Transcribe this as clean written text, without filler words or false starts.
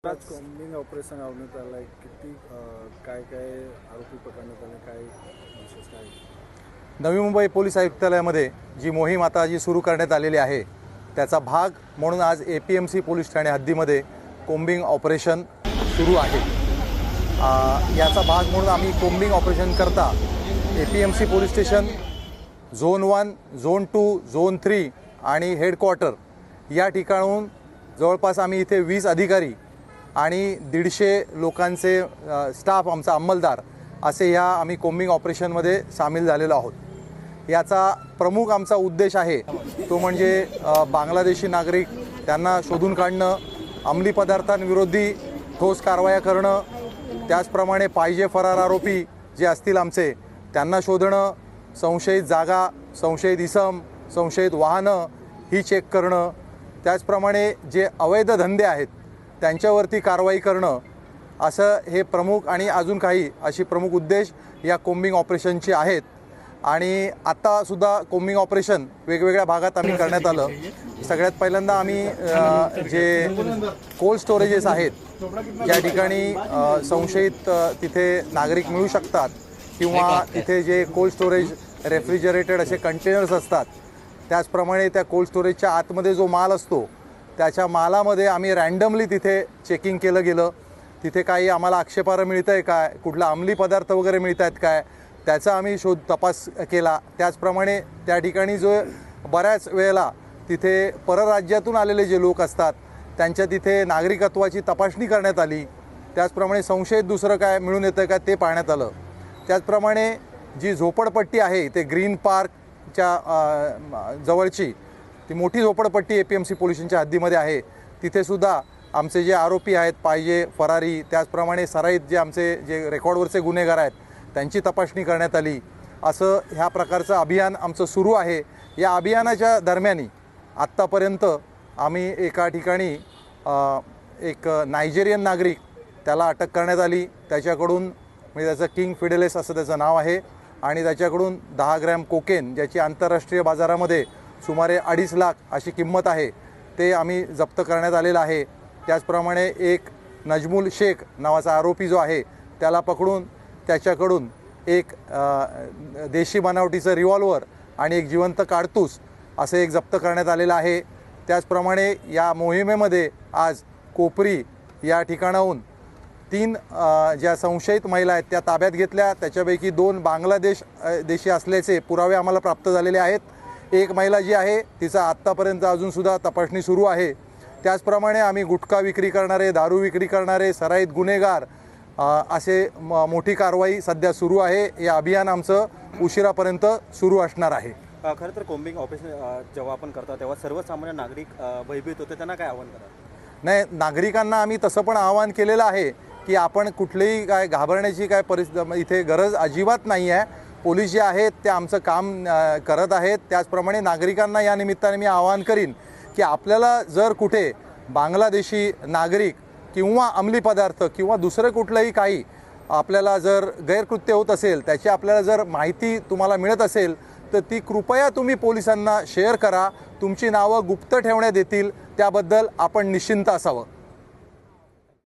Combing operation लावण्यात आलं आहे. किती काय काय आरोपी पकडण्यात आले, काय विशेष काय? नवी मुंबई पोलीस आयुक्तालयामध्ये जी मोहीम आता सुरू करण्यात आलेली आहे त्याचा भाग म्हणून आज APMC पोलीस ठाणे हद्दीमध्ये कोम्बिंग ऑपरेशन सुरू आहे। याचा भाग म्हणून आम्ही कोम्बिंग ऑपरेशन करता APMC police station zone 1, zone 2, zone 3 आणि हेडक्वार्टर या ठिकाणाहून जवळपास आम्ही इथे 20 अधिकारी आणि 150 लोकांचे स्टाफ आमचा अंमलदार असे ह्या आम्ही कोम्बिंग ऑपरेशनमध्ये सामील झालेलो आहोत। याचा प्रमुख आमचा उद्देश आहे तो म्हणजे बांगलादेशी नागरिक त्यांना शोधून काढणं, अंमली पदार्थांविरोधी ठोस कारवाया करणं, त्याचप्रमाणे पाहिजे फरार आरोपी जे असतील आमचे त्यांना शोधणं, संशयित जागा, संशयित इसम, संशयित वाहनं ही चेक करणं, त्याचप्रमाणे जे अवैध धंदे आहेत त्यांच्यावरती कारवाई करणं, असं हे प्रमुख आणि अजून काही अशी प्रमुख उद्देश या कोम्बिंग ऑपरेशनचे आहेत। आणि आत्तासुद्धा कोम्बिंग ऑपरेशन वेगवेगळ्या भागात आम्ही करण्यात आलं। सगळ्यात पहिल्यांदा आम्ही जे कोल्ड स्टोरेजेस आहेत ज्या ठिकाणी संशयित तिथे नागरिक मिळू शकतात किंवा तिथे जे कोल्ड स्टोरेज रेफ्रिजरेटेड असे कंटेनर्स असतात, त्याचप्रमाणे त्या कोल्ड स्टोरेजच्या आतमध्ये जो माल असतो त्याच्या मालामध्ये आम्ही रँडमली तिथे चेकिंग केलं गेलं। तिथे काही आम्हाला आक्षेपार्ह मिळतं आहे काय, कुठला अंमली पदार्थ वगैरे मिळत आहेत काय, त्याचा आम्ही तपास केला। त्याचप्रमाणे त्या ठिकाणी जो बऱ्याच वेळेला तिथे परराज्यातून आलेले जे लोक असतात त्यांच्या तिथे नागरिकत्वाची तपासणी करण्यात आली। त्याचप्रमाणे संशयित दुसरं काय मिळून येतं का ते पाहण्यात आलं। त्याचप्रमाणे जी झोपडपट्टी आहे ते ग्रीन पार्कच्या जवळची ती मोठी झोपडपट्टी APMC पोलिसांच्या हद्दीमध्ये आहे, तिथेसुद्धा आमचे जे आरोपी आहेत पाहिजे फरारी, त्याचप्रमाणे सराईत जे आमचे जे रेकॉर्डवरचे गुन्हेगार आहेत त्यांची तपासणी करण्यात आली। असं ह्या प्रकारचं अभियान आमचं सुरू आहे। या अभियानाच्या दरम्यान आत्तापर्यंत आम्ही एका ठिकाणी एक नायजेरियन नागरिक त्याला अटक करण्यात आली। त्याच्याकडून म्हणजे त्याचं किंग फिडेलिस असं त्याचं नाव आहे आणि त्याच्याकडून 10 ग्रॅम कोकेन ज्याची आंतरराष्ट्रीय बाजारामध्ये सुमारे 2.5 लाख अशी किंमत आहे ते आम्ही जप्त करण्यात आलेलं आहे। त्याचप्रमाणे एक नजमुल शेख नावाचा आरोपी जो आहे त्याला पकडून त्याच्याकडून एक देशी बनावटीचं रिव्हॉल्वर आणि एक जिवंत काडतूस असे एक जप्त करण्यात आलेलं आहे। त्याचप्रमाणे या मोहिमेमध्ये आज कोपरी या ठिकाणाहून 3 ज्या संशयित महिला आहेत त्या ताब्यात घेतल्या। त्याच्यापैकी 2 बांगलादेश देशी असल्याचे पुरावे आम्हाला प्राप्त झालेले आहेत। एक महिला जी आहे तिचा आत्तापर्यंत अजूनसुद्धा तपासणी सुरू आहे। त्याचप्रमाणे आम्ही गुटखा विक्री करणारे, दारू विक्री करणारे, सराईत गुन्हेगार असे मोठी कारवाई सध्या सुरू आहे। हे अभियान आमचं उशिरापर्यंत सुरू असणार आहे। खरं तर कोम्बिंग ऑपरेशन जेव्हा आपण करतो तेव्हा सर्वसामान्य नागरिक भयभीत होते, त्यांना काय आव्हान करा? नाही, नागरिकांना आम्ही तसं पण आवाहन केलेलं आहे की आपण कुठलेही काय घाबरण्याची काय परिस्थिती इथे गरज अजिबात नाही आहे। पोलीस जे आहेत ते आमचं काम करत आहेत। त्याचप्रमाणे नागरिकांना या निमित्ताने मी आवाहन करीन की आपल्याला जर कुठे बांगलादेशी नागरिक किंवा अंमली पदार्थ किंवा दुसरं कुठलंही काही आपल्याला जर गैरकृत्य होत असेल, त्याची आपल्याला जर माहिती तुम्हाला मिळत असेल तर ती कृपया तुम्ही पोलिसांना शेअर करा। तुमची नावं गुप्त ठेवण्यात येतील, त्याबद्दल आपण निश्चिंत असावं।